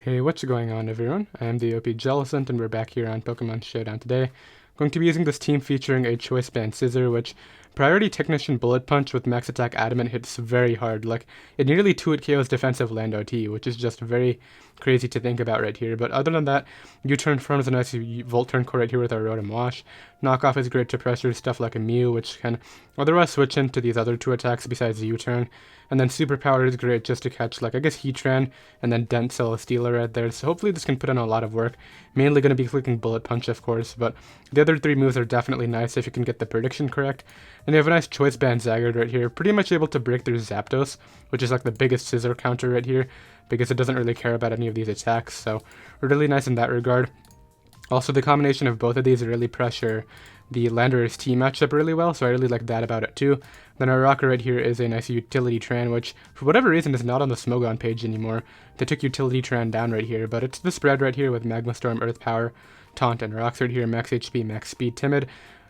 Hey, what's going on everyone? I am the OPJellicent and we're back here on Pokemon Showdown today. I'm going to be using this team featuring a Choice Band Scizor, which priority Technician Bullet Punch with max attack Adamant hits very hard. Like, it nearly 2-hit KOs defensive land OT, which is just very crazy to think about right here. But other than that, U-Turn forms a nice Volt Turn core right here with our Rotom Wash. Knockoff is great to pressure stuff like a Mew, which can otherwise switch into these other two attacks besides the U-Turn. And then Superpower is great just to catch, like, I guess Heatran and then Dent Celesteela right there. So hopefully this can put in a lot of work. Mainly going to be clicking Bullet Punch, of course, but the other three moves are definitely nice if you can get the prediction correct. And you have a nice Choice Band Zygarde right here, pretty much able to break through Zapdos, which is like the biggest Scizor counter right here, because it doesn't really care about any of these attacks, so really nice in that regard. Also, the combination of both of these really pressure the Landorus T matchup really well, so I really like that about it too. Then our rocker right here is a nice Utility Tran, which for whatever reason is not on the Smogon page anymore. They took Utility Tran down right here, but it's the spread right here with Magma Storm, Earth Power, Taunt, and Rocks right here, max HP, max speed, Timid.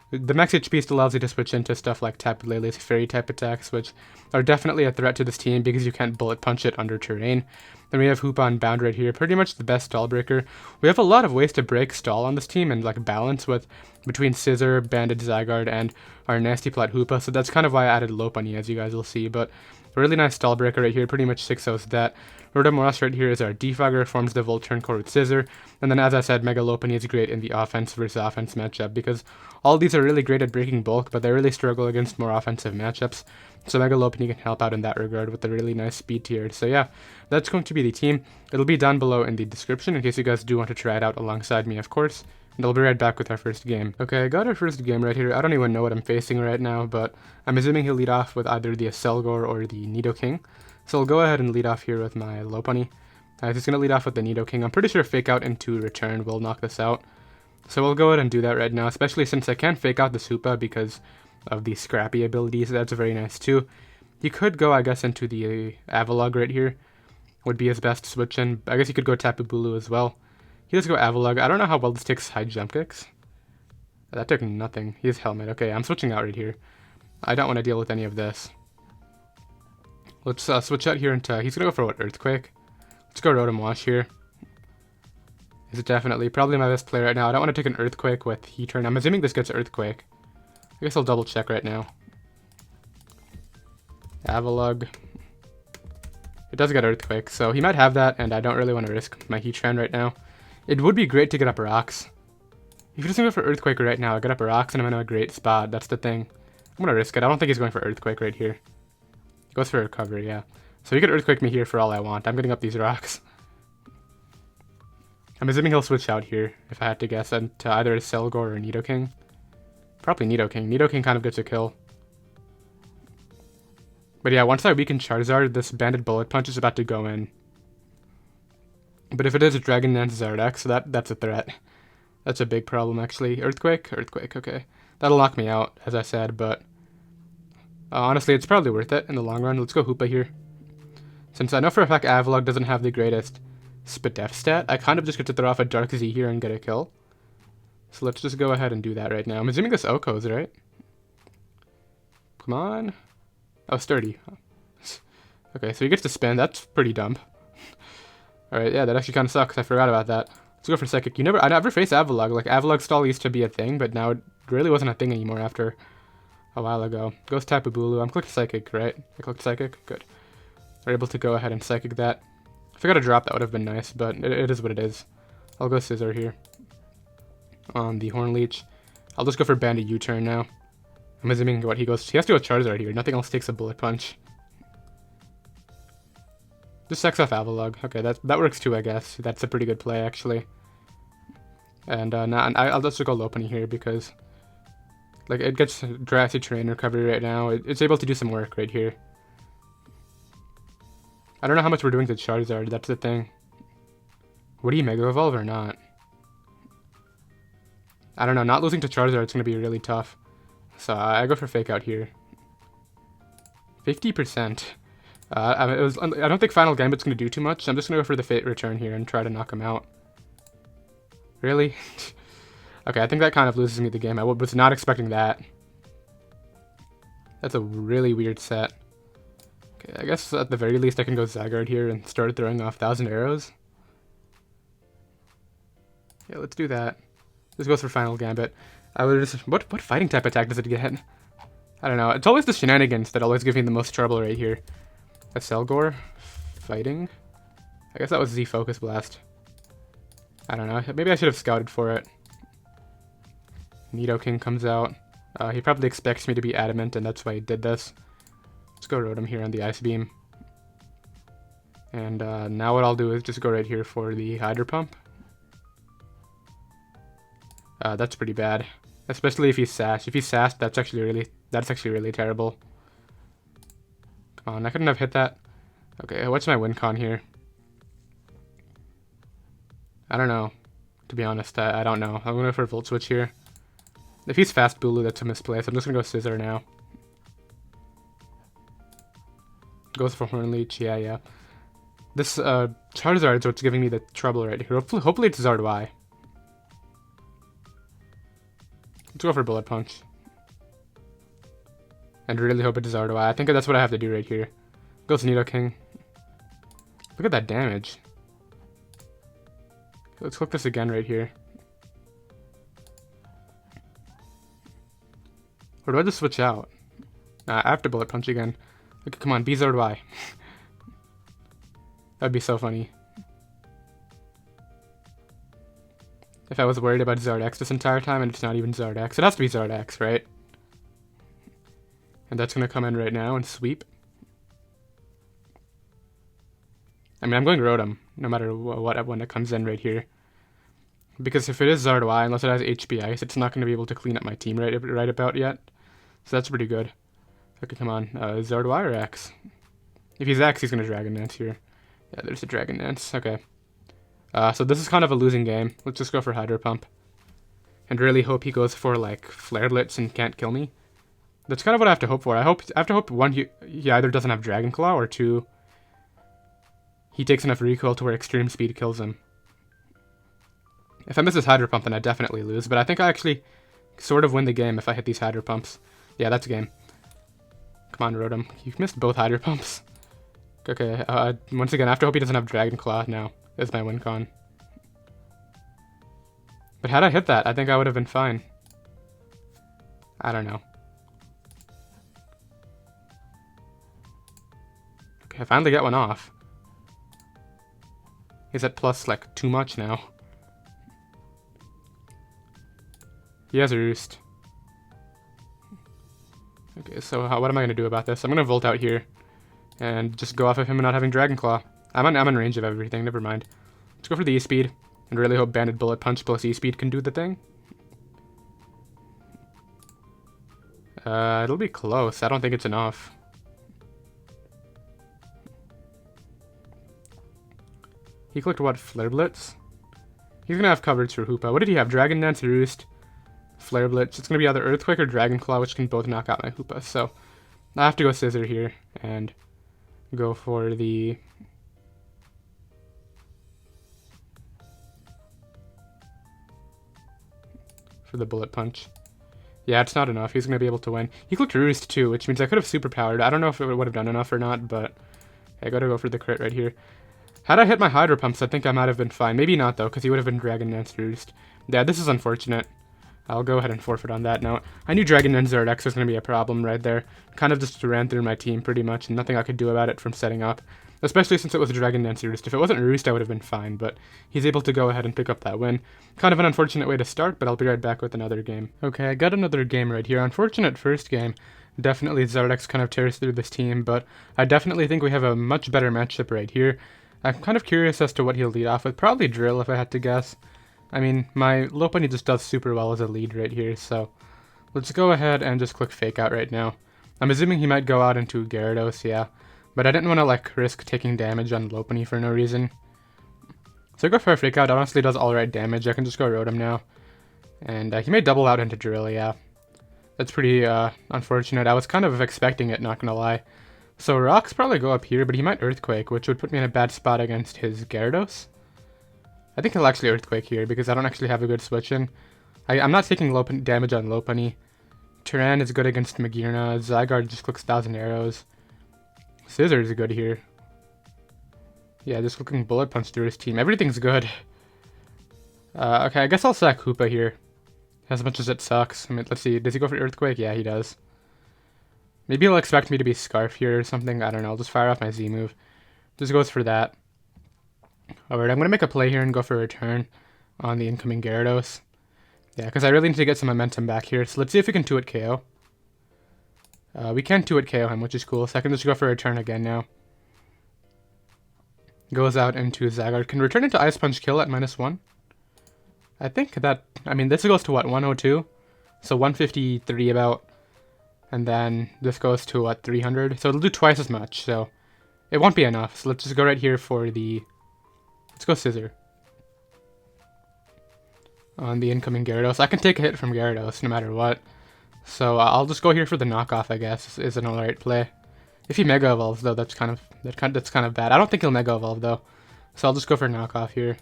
The max HP still allows you to switch into stuff like Tapu Lele's Fairy type attacks, which are definitely a threat to this team because you can't bullet punch it under terrain. Then we have Hoopa-Unbound right here, pretty much the best stall breaker. We have a lot of ways to break stall on this team and like balance with between Scizor, Banded Zygarde, and our Nasty Plot Hoopa, so that's kind of why I added Lopunny, as you guys will see, but a really nice stall breaker right here, pretty much 6-0's that. Rotom Wash right here is our Defogger, forms the Volt Turn core with Scizor, and then as I said, Mega Lopunny is great in the offense versus offense matchup, because all these are really great at breaking bulk, but they really struggle against more offensive matchups, so Mega Lopunny can help out in that regard with a really nice speed tier. So yeah, that's going to be the team. It'll be down below in the description in case you guys do want to try it out alongside me, of course. And I'll be right back with our first game. Okay, I got our first game right here. I don't even know what I'm facing right now, but I'm assuming he'll lead off with either the Acelgor or the Nidoking. So I'll go ahead and lead off here with my Lopunny. He's going to lead off with the Nidoking. I'm pretty sure Fake Out into Return will knock this out. So we'll go ahead and do that right now, especially since I can't Fake Out the Hoopa because of the Scrappy abilities. That's very nice too. You could go, I guess, into the Avalugg right here. Would be his best switch in. I guess you could go Tapu Bulu as well. He does go Avalugg. I don't know how well this takes high jump kicks. That took nothing. He has Helmet. Okay, I'm switching out right here. I don't want to deal with any of this. Let's switch out here into... He's going to go for what? Earthquake? Let's go Rotom Wash here. Is it definitely... Probably my best play right now. I don't want to take an Earthquake with Heatran. I'm assuming this gets Earthquake. I guess I'll double check right now. Avalugg. It does get Earthquake, so he might have that, and I don't really want to risk my Heatran right now. It would be great to get up Rocks. If he doesn't go for Earthquake right now, I get up Rocks and I'm in a great spot. That's the thing. I'm going to risk it. I don't think he's going for Earthquake right here. He goes for Recovery, yeah. So he could Earthquake me here for all I want. I'm getting up these Rocks. I'm assuming he'll switch out here, if I had to guess, to either a Acelgor or Nidoking. Probably Nidoking. Nidoking kind of gets a kill. But yeah, once I weaken Charizard, this Banded Bullet Punch is about to go in. But if it is a Dragon Dance Zardex, that's a threat. That's a big problem, actually. Earthquake? Earthquake, okay. That'll knock me out, as I said, but... honestly, it's probably worth it in the long run. Let's go Hoopa here. Since I know for a fact Avalugg doesn't have the greatest Spadef stat, I kind of just get to throw off a Dark Z here and get a kill. So let's just go ahead and do that right now. I'm assuming this Oko's, right? Come on. Oh, Sturdy. Okay, so he gets to spin. That's pretty dumb. Alright, yeah, that actually kind of sucks. I forgot about that. Let's go for Psychic. I never faced Avalugg. Like, Avalugg stall used to be a thing, but now it really wasn't a thing anymore after a while ago. Goes Tapu Bulu. I'm clicking Psychic, right? I clicked Psychic? Good. We're able to go ahead and Psychic that. If I got a drop, that would have been nice, but it is what it is. I'll go Scizor here. On the Horn Leech. I'll just go for Banded U-Turn now. I'm assuming what he goes... He has to go Charizard here. Nothing else takes a Bullet Punch. Just sex off Avalugg. Okay, that works too, I guess. That's a pretty good play, actually. And I'll just go Lopunny here because, like, it gets Grassy Terrain Recovery right now. It's able to do some work right here. I don't know how much we're doing to Charizard. That's the thing. Would he Mega Evolve or not? I don't know. Not losing to Charizard is going to be really tough. So I go for Fake Out here. 50%. I don't think Final Gambit's going to do too much, so I'm just going to go for the Fate Return here and try to knock him out. Really? Okay, I think that kind of loses me the game. I was not expecting that. That's a really weird set. Okay, I guess at the very least I can go Zygarde here and start throwing off 1,000 arrows. Yeah, let's do that. This goes for Final Gambit. I would just... What fighting type attack does it get? I don't know. It's always the shenanigans that always give me the most trouble right here. A Zygarde? Fighting? I guess that was Z Focus Blast. I don't know. Maybe I should have scouted for it. Nidoking comes out. He probably expects me to be Adamant, and that's why he did this. Let's go Rotom here on the Ice Beam. And now what I'll do is just go right here for the Hydro Pump. That's pretty bad. Especially if he's Sash. If he's Sash, that's actually really terrible. Come on, I couldn't have hit that. Okay, what's my win con here? I don't know. To be honest, I don't know. I'm going to go for a Volt Switch here. If he's Fast Bulu, that's a misplace. I'm just going to go Scizor now. Goes for Hornleech, yeah. This Charizard is what's giving me the trouble right here. Hopefully it's Zardois. Let's go for Bullet Punch. And really hope it's Zardois. I think that's what I have to do right here. Goes Nidoking. Look at that damage. Let's click this again right here. Or do I just switch out? Nah, I have to Bullet Punch again. Okay, come on, be Zardois. That'd be so funny. If I was worried about Zardex this entire time and it's not even Zardex. It has to be Zardex, right? And that's going to come in right now and sweep. I mean, I'm going Rotom, no matter what when it comes in right here. Because if it is Zardois, unless it has HP Ice, it's not going to be able to clean up my team right about yet. So that's pretty good. Okay, come on. Zardois or X? If he's X, he's going to Dragon Dance here. Yeah, there's a Dragon Dance. Okay. So this is kind of a losing game. Let's just go for Hydro Pump. And really hope he goes for, like, Flare Blitz and can't kill me. That's kind of what I have to hope for. I have to hope, one, he either doesn't have Dragon Claw, or two, he takes enough recoil to where Extreme Speed kills him. If I miss this Hydro Pump, then I definitely lose. But I think I actually sort of win the game if I hit these Hydro Pumps. Yeah, that's a game. Come on, Rotom. You've missed both Hydro Pumps. Okay, once again, I have to hope he doesn't have Dragon Claw now. Is my win con. But had I hit that, I think I would have been fine. I don't know. Okay, I finally got one off. He's at plus, like, too much now. He has a Roost. Okay, so what am I going to do about this? I'm going to Volt out here. And just go off of him and not having Dragon Claw. I'm in range of everything, never mind. Let's go for the E-Speed. And really hope Banded Bullet Punch plus E-Speed can do the thing. It'll be close. I don't think it's enough. He clicked what? Flare Blitz? He's gonna have coverage for Hoopa. What did he have? Dragon Dance, Roost, Flare Blitz. It's gonna be either Earthquake or Dragon Claw, which can both knock out my Hoopa. So I have to go Scizor here and go for the... Bullet Punch. Yeah, it's not enough. He's going to be able to win. He clicked Roost too, which means I could have Superpowered. I don't know if it would have done enough or not, but I got to go for the crit right here. Had I hit my Hydro Pumps, I think I might have been fine. Maybe not, though, because he would have been Dragon Dance Roost. Yeah, this is unfortunate. I'll go ahead and forfeit on that now. I knew Dragon Dance Zardex was going to be a problem right there. Kind of just ran through my team pretty much, and nothing I could do about it from setting up. Especially since it was a Dragon Dance Roost. If it wasn't Roost, I would have been fine, but he's able to go ahead and pick up that win. Kind of an unfortunate way to start, but I'll be right back with another game. Okay, I got another game right here. Unfortunate first game. Definitely Zardex kind of tears through this team, but I definitely think we have a much better matchup right here. I'm kind of curious as to what he'll lead off with. Probably Drill, if I had to guess. I mean, my Lopunny just does super well as a lead right here, so let's go ahead and just click Fake Out right now. I'm assuming he might go out into Gyarados, yeah. But I didn't want to, like, risk taking damage on Lopunny for no reason. So I go for a Fake Out. It honestly does alright damage. I can just go Rotom now. And he may double out into Drill, yeah. That's pretty unfortunate. I was kind of expecting it, not gonna lie. So Rocks probably go up here, but he might Earthquake, which would put me in a bad spot against his Gyarados. I think he'll actually Earthquake here, because I don't actually have a good switch in. I'm not taking damage on Lopunny. Tyran is good against Magearna. Zygarde just clicks 1,000 arrows. Scizor is good here. Yeah, just looking Bullet Punch through his team. Everything's good. Okay, I guess I'll sack Hoopa here. As much as it sucks. I mean, let's see. Does he go for Earthquake? Yeah, he does. Maybe he'll expect me to be Scarf here or something. I don't know. I'll just fire off my Z move. Just goes for that. Alright, I'm going to make a play here and go for a return on the incoming Gyarados. Yeah, because I really need to get some momentum back here. So let's see if we can 2-hit KO. We can 2-hit KO him, which is cool. So I can just go for a return again now. Goes out into Zygarde. Can return into Ice Punch kill at -1. I think that, I mean, this goes to what, 102? So 153 about. And then this goes to what, 300? So it'll do twice as much, so it won't be enough. So let's just go right here for the, let's go Scizor. On the incoming Gyarados. I can take a hit from Gyarados no matter what. So I'll just go here for the knockoff, I guess, is an alright play. If he Mega Evolves, though, that's kind of bad. I don't think he'll Mega Evolve, though. So I'll just go for knockoff here.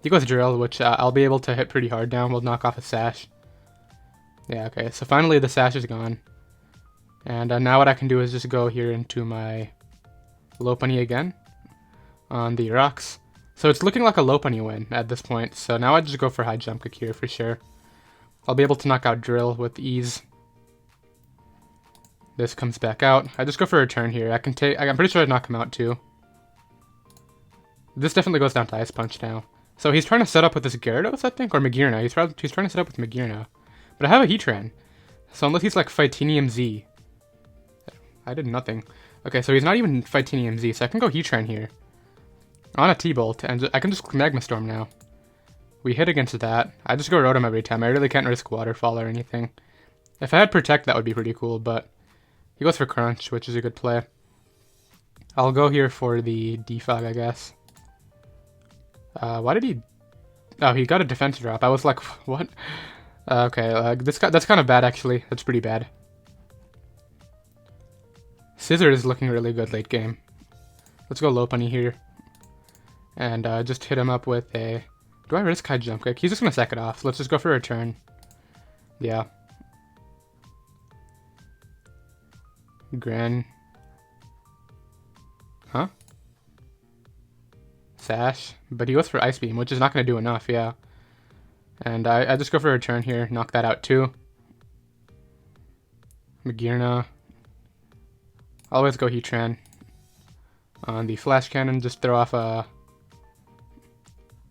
He goes Drill, which I'll be able to hit pretty hard now. We'll knock off a Sash. Yeah, okay. So finally the Sash is gone. And now what I can do is just go here into my Lopunny again on the rocks. So it's looking like a Lopunny win at this point. So now I just go for high jump kick here for sure. I'll be able to knock out Drill with ease. This comes back out. I just go for a return here. I'm pretty sure I'd knock him out too. This definitely goes down to Ice Punch now. So he's trying to set up with this Gyarados, I think, or Magearna. He's trying to set up with Magearna. But I have a Heatran. So unless he's like Fightinium Z. I did nothing. Okay, so he's not even Fightinium Z, so I can go Heatran here. On a T-Bolt, and I can just Magma Storm now. We hit against that. I just go Rotom every time. I really can't risk Waterfall or anything. If I had Protect, that would be pretty cool, but he goes for Crunch, which is a good play. I'll go here for the Defog, I guess. Why did he... Oh, he got a defense drop. I was like, what? Okay, that's kind of bad, actually. That's pretty bad. Scizor is looking really good late game. Let's go Lopunny here. And just hit him up with a... Do I risk high jump kick? He's just going to sack it off. So let's just go for a return. Yeah. Gran. Huh? Sash. But he goes for Ice Beam, which is not going to do enough, yeah. And I just go for a return here. Knock that out too. Magearna. Always go Heatran. On the Flash Cannon, just throw off a...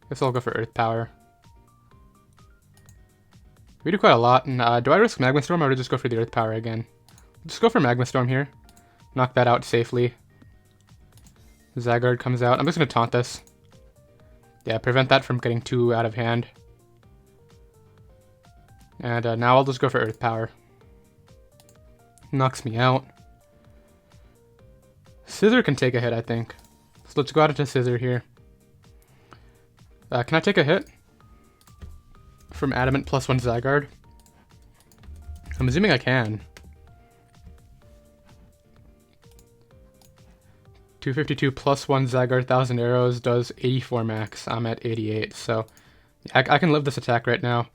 Guess I'll go for Earth Power. We do quite a lot. And do I risk Magma Storm or do I just go for the Earth Power again? Just go for Magma Storm here. Knock that out safely. Zygarde comes out. I'm just going to taunt this. Yeah, prevent that from getting too out of hand. And now I'll just go for Earth Power. Knocks me out. Scizor can take a hit, I think. So let's go out into Scizor here. Can I take a hit? From Adamant +1 Zygarde? I'm assuming I can. 252 +1 Zygarde 1000 arrows does 84 max. I'm at 88, so I can live this attack right now.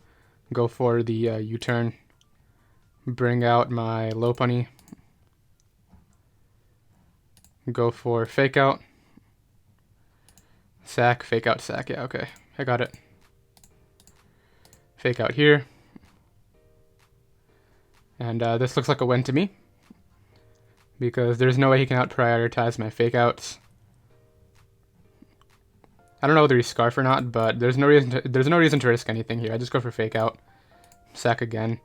Go for the U-turn. Bring out my Lopunny. Go for Fake Out. Sack, Fake Out, Sack. Yeah, okay. I got it. Fake Out here. And this looks like a win to me. Because there's no way he can out-prioritize my Fake Outs. I don't know whether he's Scarf or not, but there's no reason to risk anything here. I just go for Fake Out. Sack again.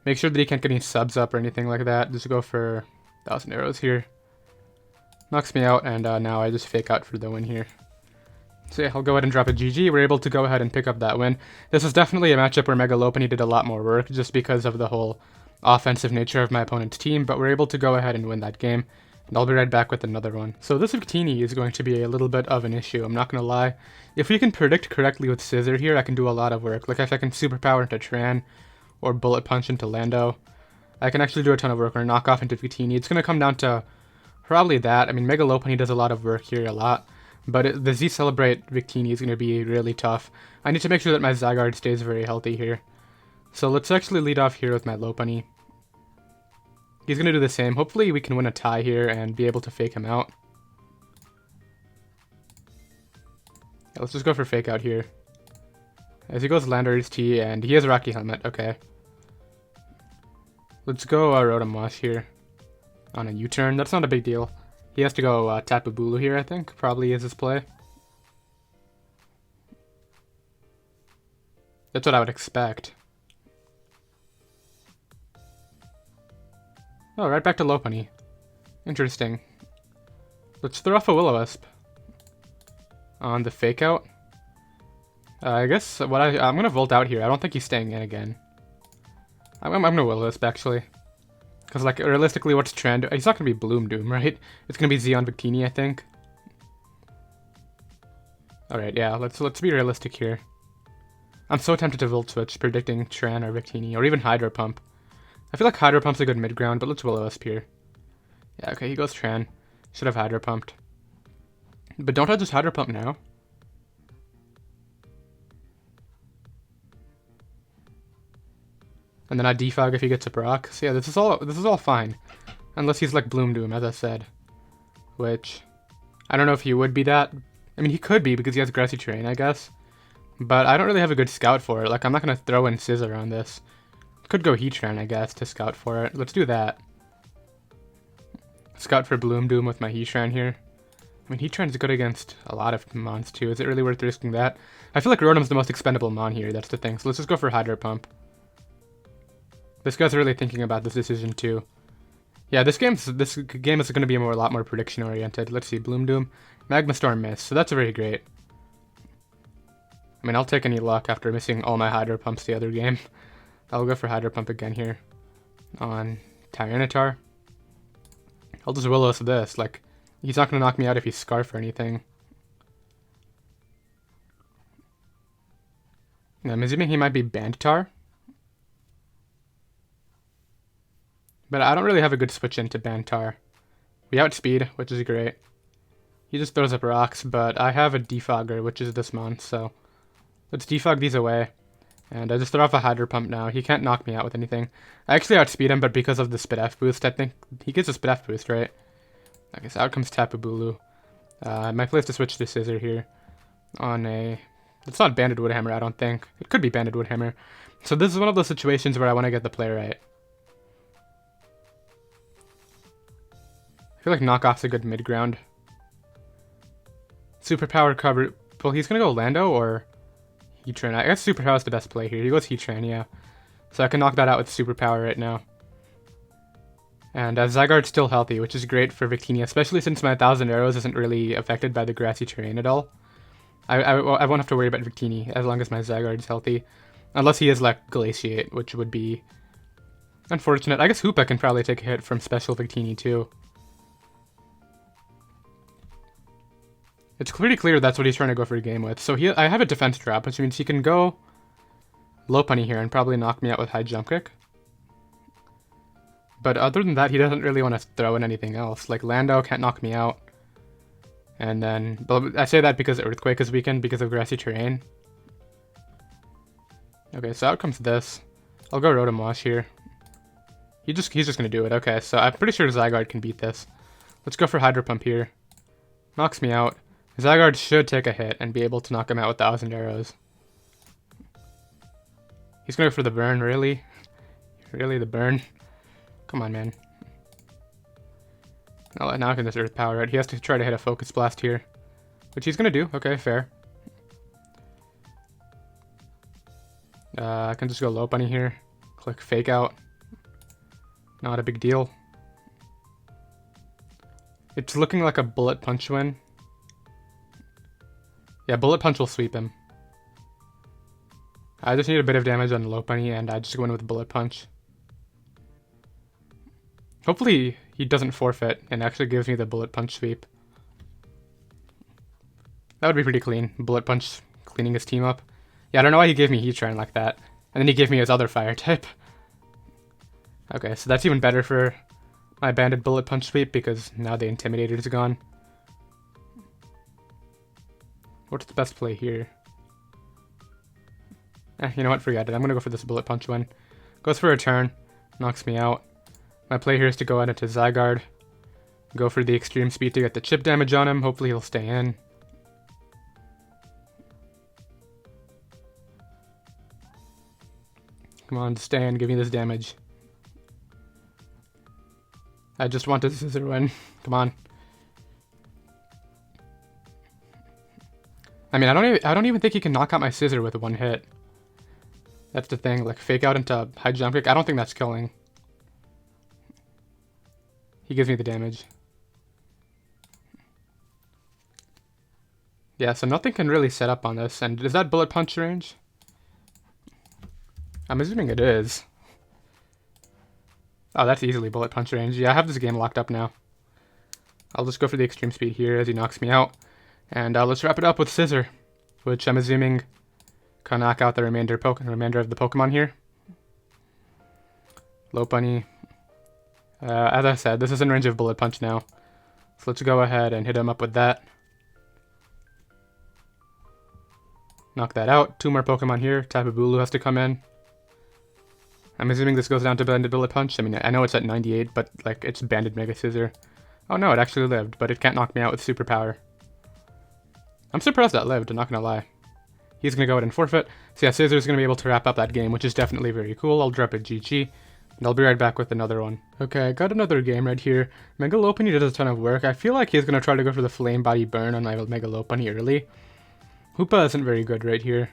Make sure that he can't get any subs up or anything like that. Just go for 1000 arrows here. Knocks me out, and now I just Fake Out for the win here. So yeah, I'll go ahead and drop a GG. We're able to go ahead and pick up that win. This is definitely a matchup where Mega Lopunny did a lot more work, just because of the whole offensive nature of my opponent's team, but we're able to go ahead and win that game. And I'll be right back with another one. So this Victini is going to be a little bit of an issue, I'm not going to lie. If we can predict correctly with Scizor here, I can do a lot of work. Like if I can Superpower into Tran, or Bullet Punch into Lando, I can actually do a ton of work, or knock off into Victini. It's going to come down to probably that. I mean, Mega Lopunny does a lot of work here, a lot. But the Z Celebrate Victini is going to be really tough. I need to make sure that my Zygarde stays very healthy here. So let's actually lead off here with my Lopunny. He's going to do the same. Hopefully we can win a tie here and be able to fake him out. Yeah, let's just go for Fake Out here. As he goes Landorus T, and he has Rocky Helmet. Okay. Let's go Rotom Wash here on a U-turn. That's not a big deal. He has to go Tapu Bulu here, I think. Probably is his play. That's what I would expect. Oh, right back to Lopunny. Interesting. Let's throw off a Will-O-Wisp on the Fake Out. I guess I'm gonna Volt Out here. I don't think he's staying in again. I'm gonna Will-O-Wisp actually, because like realistically, what's trend? He's not gonna be Bloom Doom, right? It's gonna be Xeon Victini, I think. All right, yeah. Let's be realistic here. I'm so tempted to Volt Switch, predicting Tran or Victini, or even Hydro Pump. I feel like Hydro Pump's a good mid ground, but let's Will-O-Wisp here. Yeah, okay, he goes Tran. Should have Hydro Pumped. But don't I just Hydro Pump now? And then I defog if he gets a Brock. So yeah, this is all fine. Unless he's like Bloom Doom, as I said. Which, I don't know if he would be that. I mean, he could be because he has Grassy Terrain, I guess. But I don't really have a good scout for it. Like, I'm not going to throw in Scizor on this. Could go Heatran, I guess, to scout for it. Let's do that. Scout for Bloom Doom with my Heatran here. I mean, Heatran's good against a lot of Mons too. Is it really worth risking that? I feel like Rotom's the most expendable Mon here, that's the thing. So let's just go for Hydro Pump. This guy's really thinking about this decision too. Yeah, this game is going to be a lot more prediction oriented. Let's see, Bloom Doom. Magma Storm miss, so that's very great. I mean, I'll take any luck after missing all my Hydro Pumps the other game. I'll go for Hydro Pump again here on Tyranitar. I'll just Will-O-Wisp this. Like, he's not going to knock me out if he's Scarf or anything. I'm assuming he might be Banditar. But I don't really have a good switch into Banditar. We outspeed, which is great. He just throws up rocks, but I have a Defogger, which is this month, so let's defog these away. And I just throw off a Hydro Pump now. He can't knock me out with anything. I actually outspeed him, but because of the Spit F boost, I think he gets a Spit F boost, right? Okay, so out comes Tapu Bulu. My play is to switch to Scizor here on a... It's not Banded Woodhammer, I don't think. It could be Banded Woodhammer. So this is one of those situations where I want to get the play right. I feel like Knockoff's a good mid ground. Superpower cover... Well, he's going to go Lando or Heatran. I guess Superpower is the best play here. He goes Heatran, yeah. So I can knock that out with Superpower right now. And Zygarde's still healthy, which is great for Victini, especially since my 1000 Arrows isn't really affected by the grassy terrain at all. I won't have to worry about Victini as long as my Zygarde's healthy. Unless he is like Glaciate, which would be unfortunate. I guess Hoopa can probably take a hit from Special Victini too. It's pretty clear that's what he's trying to go for a game with. So I have a defense drop, which means he can go Lopunny here and probably knock me out with High Jump Kick. But other than that, he doesn't really want to throw in anything else. Like Lando can't knock me out. And then, but I say that because Earthquake is weakened because of grassy terrain. Okay, so out comes this. I'll go Rotom Wash here. He's just gonna do it. Okay, so I'm pretty sure Zygarde can beat this. Let's go for Hydro Pump here. Knocks me out. Zygarde should take a hit and be able to knock him out with 1000 Arrows. He's gonna go for the burn, really? Really, the burn? Come on, man. Now I can just Earth Power it. He has to try to hit a Focus Blast here, which he's gonna do. Okay, fair. I can just go Lopunny here. Click Fake Out. Not a big deal. It's looking like a Bullet Punch win. Yeah, Bullet Punch will sweep him. I just need a bit of damage on Lopunny, and I just go in with Bullet Punch. Hopefully he doesn't forfeit and actually gives me the Bullet Punch sweep. That would be pretty clean. Bullet Punch cleaning his team up. Yeah, I don't know why he gave me Heatran like that. And then he gave me his other fire type. Okay, so that's even better for my Banded Bullet Punch sweep because now the Intimidator is gone. What's the best play here? You know what? Forget it. I'm going to go for this Bullet Punch one. Goes for a turn. Knocks me out. My play here is to go out into Zygarde. Go for the extreme speed to get the chip damage on him. Hopefully he'll stay in. Come on, stay in, give me this damage. I just want this Scizor win. Come on. I mean, I don't even think he can knock out my Scizor with one hit. That's the thing, like fake out into high jump kick. I don't think that's killing. He gives me the damage. Yeah, so nothing can really set up on this. And is that bullet punch range? I'm assuming it is. Oh, that's easily bullet punch range. Yeah, I have this game locked up now. I'll just go for the extreme speed here as he knocks me out. And let's wrap it up with Scizor, which I'm assuming can knock out the remainder of the Pokemon here. Lopunny. As I said, this is in range of bullet punch now. So let's go ahead and hit him up with that. Knock that out. 2 more Pokemon here. Tapu Bulu has to come in. I'm assuming this goes down to Banded Bullet Punch. I mean, I know it's at 98, but like it's Banded Mega Scizor. Oh no, it actually lived, but it can't knock me out with Superpower. I'm surprised that lived, I'm not gonna lie. He's gonna go ahead and forfeit. So yeah, Scizor's gonna be able to wrap up that game, which is definitely very cool. I'll drop a GG, and I'll be right back with another one. Okay, I got another game right here. Mega Lopunny does a ton of work. I feel like he's gonna try to go for the Flame Body Burn on my Mega Lopunny early. Hoopa isn't very good right here,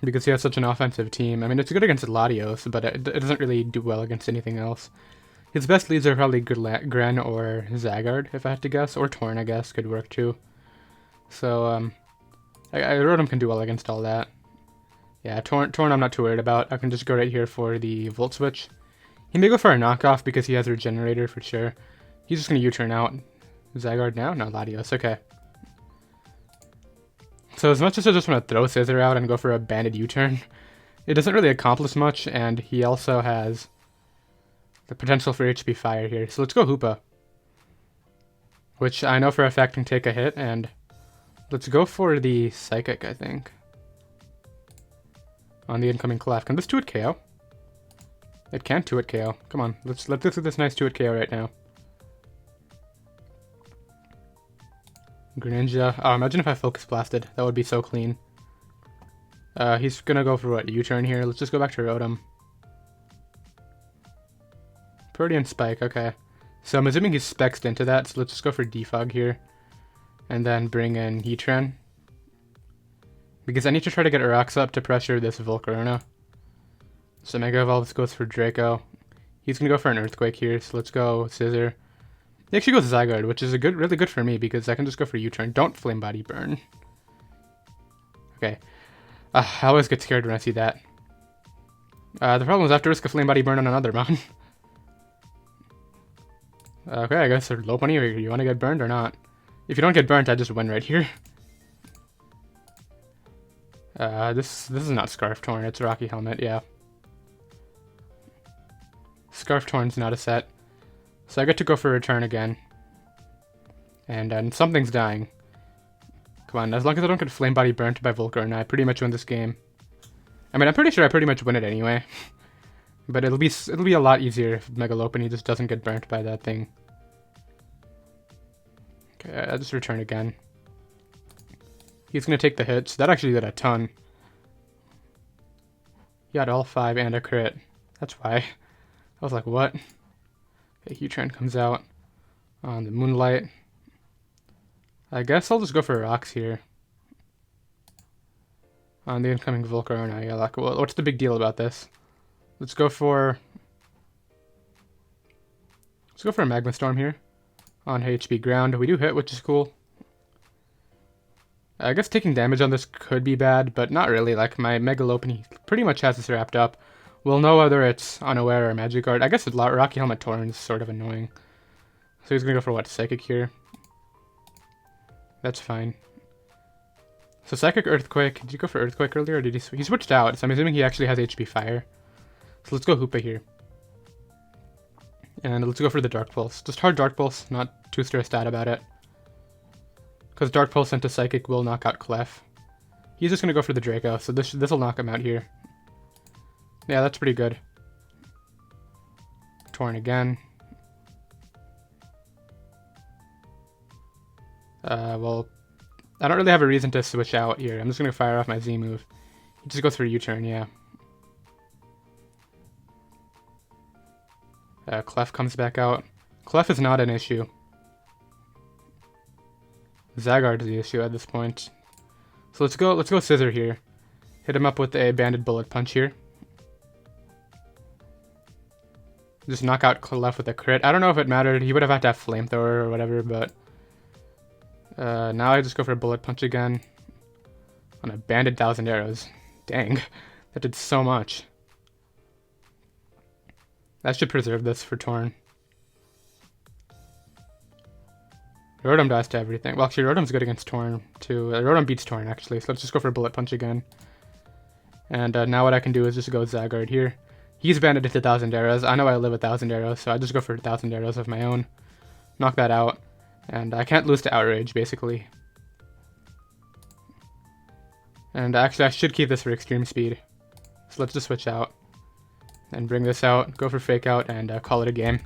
because he has such an offensive team. I mean, it's good against Latios, but it doesn't really do well against anything else. His best leads are probably Gren or Zygarde, if I had to guess, or Torn, I guess, could work too. So, I Rotom can do well against all that. Yeah, Torn I'm not too worried about. I can just go right here for the Volt Switch. He may go for a knockoff because he has a Regenerator for sure. He's just going to U-turn out. Zygarde now? No, Latios, okay. So as much as I just want to throw Scizor out and go for a banded U-turn, it doesn't really accomplish much, and he also has the potential for HP Fire here. So let's go Hoopa, which I know for a fact can take a hit, and let's go for the Psychic, I think, on the incoming Clef. Can this 2-hit KO? It can 2-hit KO. Come on, let's do this nice 2-hit KO right now. Greninja. Oh, imagine if I Focus Blasted. That would be so clean. He's gonna go for what? U-turn here. Let's just go back to Rotom. Protean Spike, okay. So I'm assuming he's spexed into that, so let's just go for Defog here. And then bring in Heatran. Because I need to try to get Arax up to pressure this Volcarona. So Mega Evolve goes for Draco. He's gonna go for an Earthquake here, so let's go Scizor. He actually goes Zygarde, which is really good for me because I can just go for U-turn. Don't Flame Body Burn. Okay. I always get scared when I see that. The problem is I have to risk a Flame Body Burn on another mon. Okay, I guess they're Lopunny. You want to get burned or not? If you don't get burnt, I just win right here. This is not Scarf Torn. It's Rocky Helmet. Yeah. Scarf Torn's not a set. So I get to go for a return again. And something's dying. Come on, as long as I don't get Flame Body burnt by Volcarona, I pretty much win this game. I mean, I'm pretty sure I pretty much win it anyway. But it'll be a lot easier if Mega Lopunny just doesn't get burnt by that thing. Okay, I'll just return again. He's gonna take the hits. That actually did a ton. He had all 5 and a crit. That's why. I was like, what? Okay, Heatran comes out on the Moonlight. I guess I'll just go for rocks here. On the incoming Volcarona. Yeah, like, what's the big deal about this? Let's go for a Magma Storm here. On HP ground. We do hit, which is cool. I guess taking damage on this could be bad, but not really. Like, my Mega Lopunny pretty much has this wrapped up. We'll know whether it's Unaware or Magic Guard. I guess Rocky Helmet Torn is sort of annoying. So he's gonna go for what? Psychic here. That's fine. So Psychic Earthquake. Did you go for Earthquake earlier, or did he switched out? So I'm assuming he actually has HP Fire. So let's go Hoopa here. And let's go for the Dark Pulse. Just hard Dark Pulse, not too stressed out about it. Because Dark Pulse into Psychic will knock out Clef. He's just gonna go for the Draco, so this will knock him out here. Yeah, that's pretty good. Torn again. Well, I don't really have a reason to switch out here. I'm just gonna fire off my Z move. He just goes for a U-turn, yeah. Clef comes back out. Clef is not an issue. Zygarde is the issue at this point. So let's go Scizor here. Hit him up with a banded bullet punch here. Just knock out Clef with a crit. I don't know if it mattered. He would have had to have flamethrower or whatever, but now I just go for a bullet punch again on a banded 1,000 arrows. Dang, that did so much. That should preserve this for Torn. Rotom dies to everything. Well, actually, Rotom's good against Torn, too. Rotom beats Torn, actually, so let's just go for a Bullet Punch again. And now what I can do is just go Zygarde here. He's banded into 1,000 arrows. I know I live 1,000 arrows, so I just go for 1,000 arrows of my own. Knock that out. And I can't lose to Outrage, basically. And actually, I should keep this for Extreme Speed. So let's just switch out. And bring this out, go for Fake Out, and call it a game.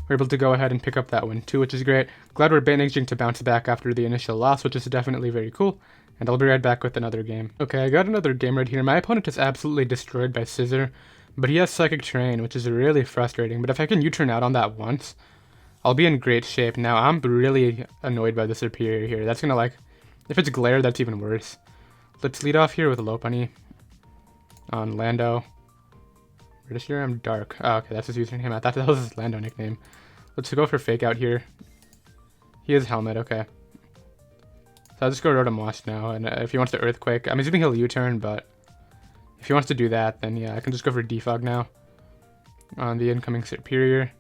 We're able to go ahead and pick up that win too, which is great. Glad we're managing to bounce back after the initial loss, which is definitely very cool. And I'll be right back with another game. Okay, I got another game right here. My opponent is absolutely destroyed by Scizor, but he has Psychic Terrain, which is really frustrating. But if I can U-turn out on that once, I'll be in great shape. Now, I'm really annoyed by the Superior here. That's gonna, like, if it's Glare, that's even worse. Let's lead off here with Lopunny on Lando. Pretty sure I'm Dark. Oh, okay, that's his username. I thought that was his Lando nickname. Let's go for Fake Out here. He has Helmet, okay. So I'll just go Rotom Wash now, and if he wants to Earthquake, I'm assuming he'll U-turn, but if he wants to do that, then yeah, I can just go for Defog now on the incoming Superior.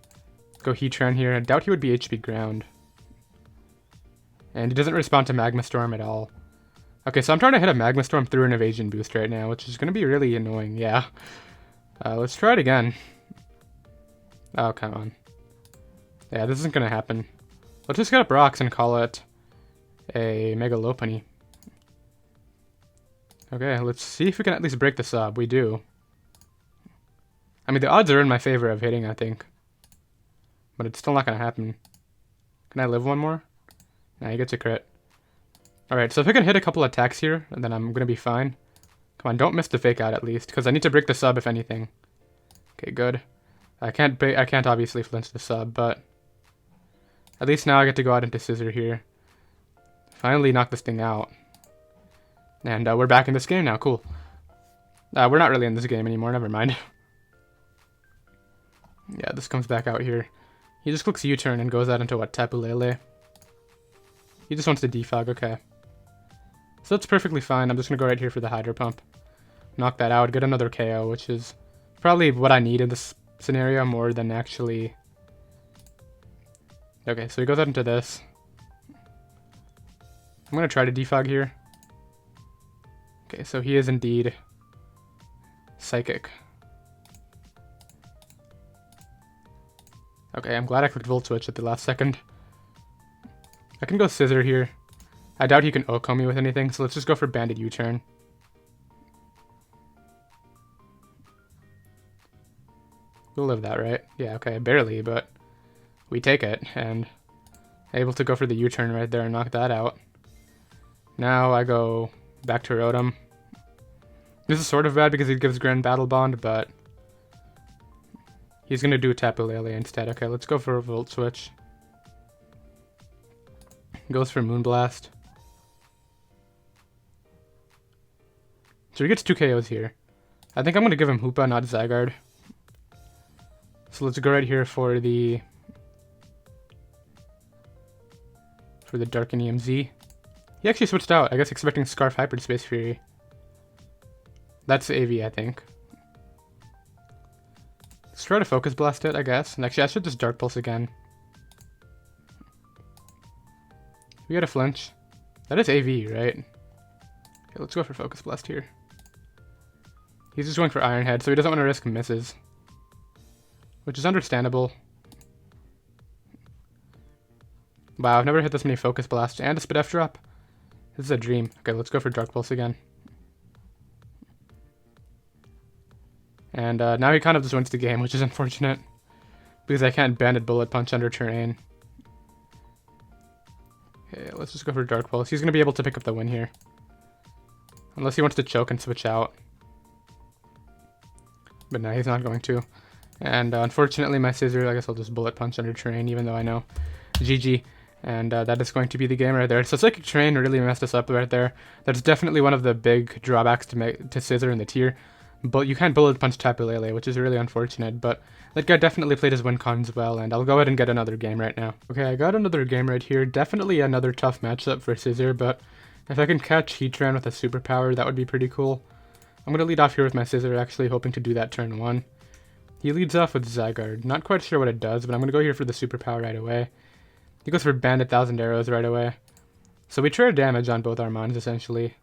Go Heatran here. I doubt he would be HP Ground. And he doesn't respond to Magma Storm at all. Okay, so I'm trying to hit a Magma Storm through an Evasion boost right now, which is going to be really annoying, yeah. Let's try it again. Oh, come on. Yeah, this isn't going to happen. Let's just get up rocks and call it a Mega Lopunny. Okay, let's see if we can at least break the sub. We do. I mean, the odds are in my favor of hitting, I think. But it's still not going to happen. Can I live one more? Nah, he gets a crit. Alright, so if I can hit a couple attacks here, then I'm going to be fine. Come on, don't miss the Fake Out at least, because I need to break the sub if anything. Okay, good. I can't obviously flinch the sub, but at least now I get to go out into Scizor here. Finally knock this thing out. And we're back in this game now, cool. We're not really in this game anymore, never mind. Yeah, this comes back out here. He just clicks U-turn and goes out into what, Tapu Lele? He just wants to defog, okay. So that's perfectly fine. I'm just going to go right here for the Hydro Pump. Knock that out, get another KO, which is probably what I need in this scenario more than actually... Okay, so he goes out into this. I'm going to try to defog here. Okay, so he is indeed Psychic. Okay, I'm glad I clicked Volt Switch at the last second. I can go Scizor here. I doubt he can Oko me with anything, so let's just go for Banded U-turn. We'll live that, right? Yeah, okay, barely, but we take it, and able to go for the U-turn right there and knock that out. Now I go back to Rotom. This is sort of bad because he gives Grand Battle Bond, but he's going to do Tapu Lele instead. Okay, let's go for a Volt Switch. Goes for Moonblast. So he gets 2 KOs here. I think I'm going to give him Hoopa, not Zygarde. So let's go right here for the Darkinium Z. He actually switched out, I guess expecting Scarf Hyperspace Fury. That's AV, I think. Let's try to Focus Blast it, I guess. And actually, I should just Dark Pulse again. We got a flinch. That is AV, right? Okay, let's go for Focus Blast here. He's just going for Iron Head, so he doesn't want to risk misses. Which is understandable. Wow, I've never hit this many Focus Blasts and a Spit F drop. This is a dream. Okay, let's go for Dark Pulse again. And now he kind of just wins the game, which is unfortunate. Because I can't Banded Bullet Punch under terrain. Okay, let's just go for Dark Pulse. He's going to be able to pick up the win here. Unless he wants to choke and switch out. But no, he's not going to. And unfortunately my Scizor, I guess I'll just bullet punch under terrain, even though I know. GG. And that is going to be the game right there. So Psychic Terrain really messed us up right there. That's definitely one of the big drawbacks to Scizor in the tier. But you can't bullet punch Tapu Lele, which is really unfortunate. But that guy definitely played his win cons well, and I'll go ahead and get another game right now. Okay, I got another game right here. Definitely another tough matchup for Scizor, but if I can catch Heatran with a Superpower, that would be pretty cool. I'm going to lead off here with my Scizor, actually hoping to do that turn 1. He leads off with Zygarde. Not quite sure what it does, but I'm going to go here for the Superpower right away. He goes for Bandit 1000 Arrows right away. So we trade damage on both our mons, essentially.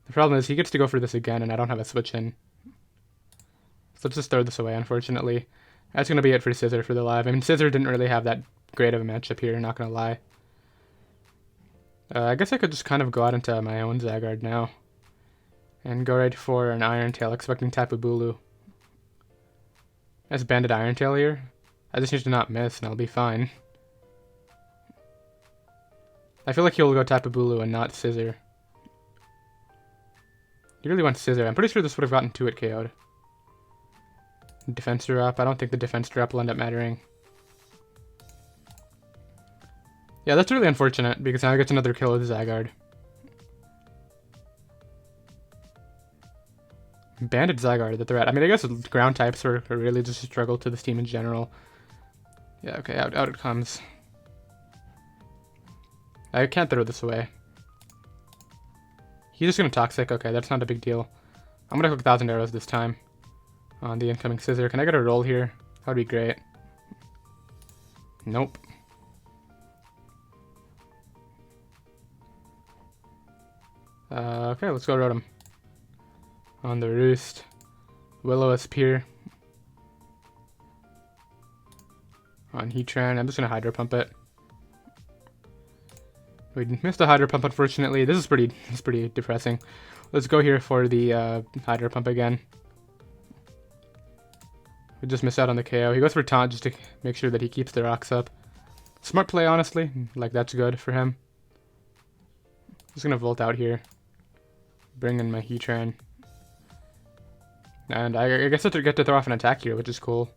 The problem is he gets to go for this again, and I don't have a switch in. So let's just throw this away, unfortunately. That's going to be it for Scizor for the live. I mean, Scizor didn't really have that great of a matchup here, not going to lie. I guess I could just kind of go out into my own Zygarde now. And go right for an Iron Tail, expecting Tapu Bulu. As Bandit Iron Tail here. I just need to not miss, and I'll be fine. I feel like he'll go Tapu Bulu and not Scizor. He really wants Scizor. I'm pretty sure this would have gotten 2-hit KO'd. Defense drop. I don't think the defense drop will end up mattering. Yeah, that's really unfortunate, because now I get another kill with Zygarde. Bandit Zygarde, the threat. I mean, I guess ground types are really just a struggle to this team in general. Yeah, okay, out it comes. I can't throw this away. He's just gonna Toxic. Okay, that's not a big deal. I'm gonna cook 1000 Arrows this time on the incoming Scizor. Can I get a roll here? That would be great. Nope. Okay, let's go Rotom. On the Roost. Will-O-Wisp here. On Heatran. I'm just gonna Hydro Pump it. We missed a Hydro Pump, unfortunately. This is pretty depressing. Let's go here for the Hydro Pump again. We just missed out on the KO. He goes for Taunt just to make sure that he keeps the rocks up. Smart play, honestly. Like, that's good for him. Just gonna Volt out here. Bring in my Heatran. And I guess I get to throw off an attack here, which is cool.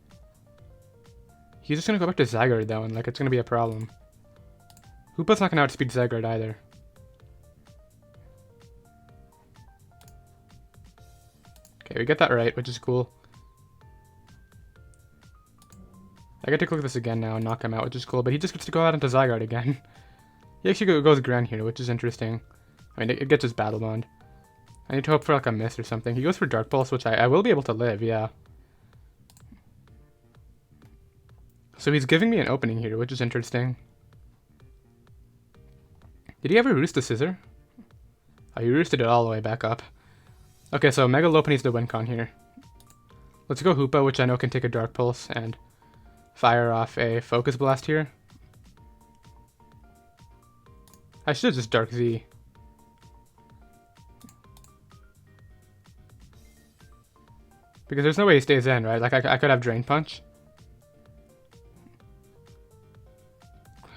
He's just gonna go back to Zygarde, though, and like it's gonna be a problem. Hoopa's not gonna outspeed Zygarde either. Okay, we get that right, which is cool. I get to click this again now and knock him out, which is cool, but he just gets to go out into Zygarde again. He actually goes Gran here, which is interesting. I mean, it gets his Battle Bond. I need to hope for like a miss or something. He goes for Dark Pulse, which I will be able to live, yeah. So he's giving me an opening here, which is interesting. Did he ever roost the Scizor? Oh, he roosted it all the way back up. Okay, so Mega Lopunny's the win con here. Let's go Hoopa, which I know can take a Dark Pulse, and fire off a Focus Blast here. I should have just Dark Z. Because there's no way he stays in, right? Like, I could have Drain Punch.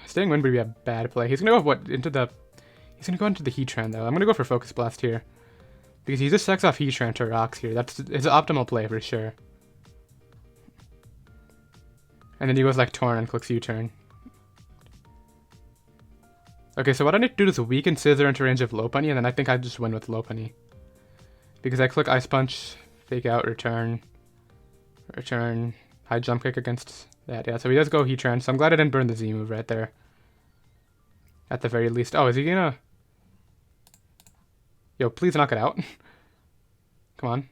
Staying in would be a bad play. He's gonna go, he's gonna go into the Heatran, though. I'm gonna go for Focus Blast here. Because he just sucks off Heatran to rocks here. It's an optimal play for sure. And then he goes like Torn and clicks U-turn. Okay, so what I need to do is weaken Scizor into range of Lopunny, and then I think I just win with Lopunny. Because I click Ice Punch, Fake Out, Return, High Jump Kick against that. Yeah, so he does go Heatran, so I'm glad I didn't burn the Z move right there. At the very least. Oh, is he gonna... Yo, please knock it out. Come on.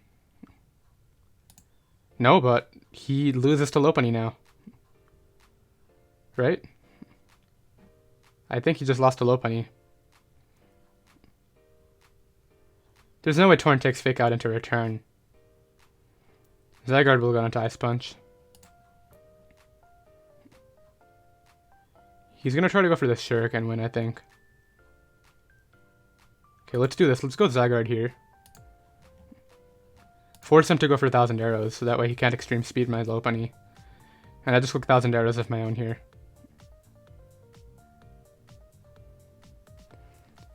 No, but he loses to Lopunny now. Right? I think he just lost to Lopunny. There's no way Torn takes Fake Out into Return. Zygarde will go into Ice Punch. He's gonna try to go for the Shuriken and win, I think. Okay, let's do this. Let's go Zygarde here. Force him to go for 1000 Arrows, so that way he can't Extreme Speed my Lopunny. And I just click 1000 Arrows of my own here.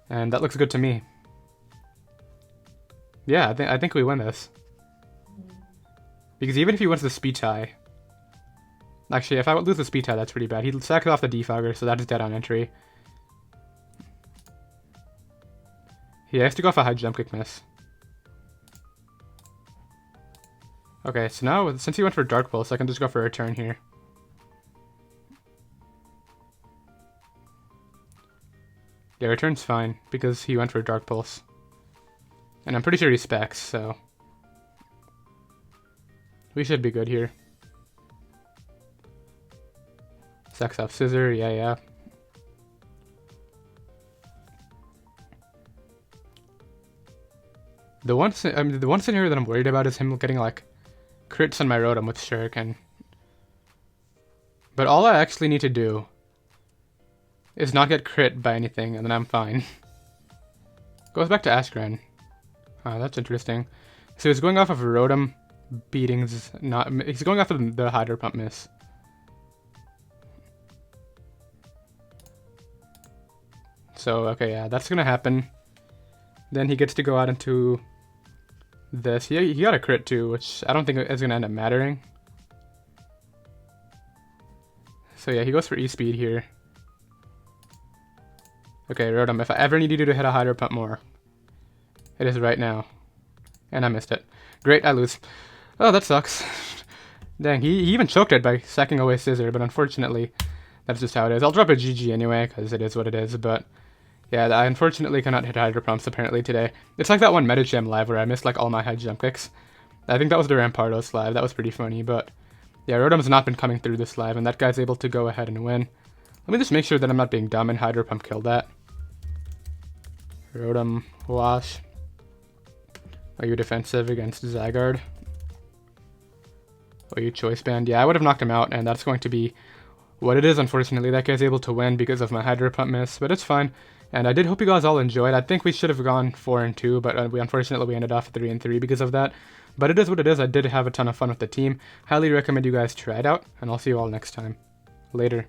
And that looks good to me. Yeah, I think we win this. Because even if he wins the speed tie, Actually, if I lose the speed tie, that's pretty bad. He sacks off the defogger, so that is dead on entry. He has to go off a high jump kick miss. Okay, so now, since he went for Dark Pulse, I can just go for a turn here. Yeah, return's fine, because he went for Dark Pulse. And I'm pretty sure he specs, so... we should be good here. Sacks off Scizor, yeah. The one scenario that I'm worried about is him getting, like, crits on my Rotom with Shuriken. But all I actually need to do is not get crit by anything, and then I'm fine. Goes back to Askren. Oh, that's interesting. So he's going off of Rotom beatings, he's going off of the Hydro Pump miss. So, okay, yeah, that's gonna happen. Then he gets to go out into this. He got a crit too, which I don't think is gonna end up mattering. So yeah, he goes for E-Speed here. Okay, Rotom, if I ever need you to hit a Hydro Pump more, it is right now. And I missed it. Great, I lose. Oh, that sucks. Dang, he even choked it by sacking away Scizor, but unfortunately, that's just how it is. I'll drop a GG anyway, because it is what it is, but yeah, I unfortunately cannot hit Hydro Pumps apparently today. It's like that one Metagem live where I missed like all my high jump kicks. I think that was the Rampardos live, that was pretty funny, but yeah, Rotom's not been coming through this live, and that guy's able to go ahead and win. Let me just make sure that I'm not being dumb and Hydro Pump killed that. Rotom, wash. Are you defensive against Zygarde? Are you Choice Band? Yeah, I would have knocked him out, and that's going to be what it is, unfortunately. That guy's able to win because of my Hydro Pump miss, but it's fine. And I did hope you guys all enjoyed. I think we should have gone 4-2, but unfortunately we ended off 3-3 because of that. But it is what it is. I did have a ton of fun with the team. Highly recommend you guys try it out, and I'll see you all next time. Later.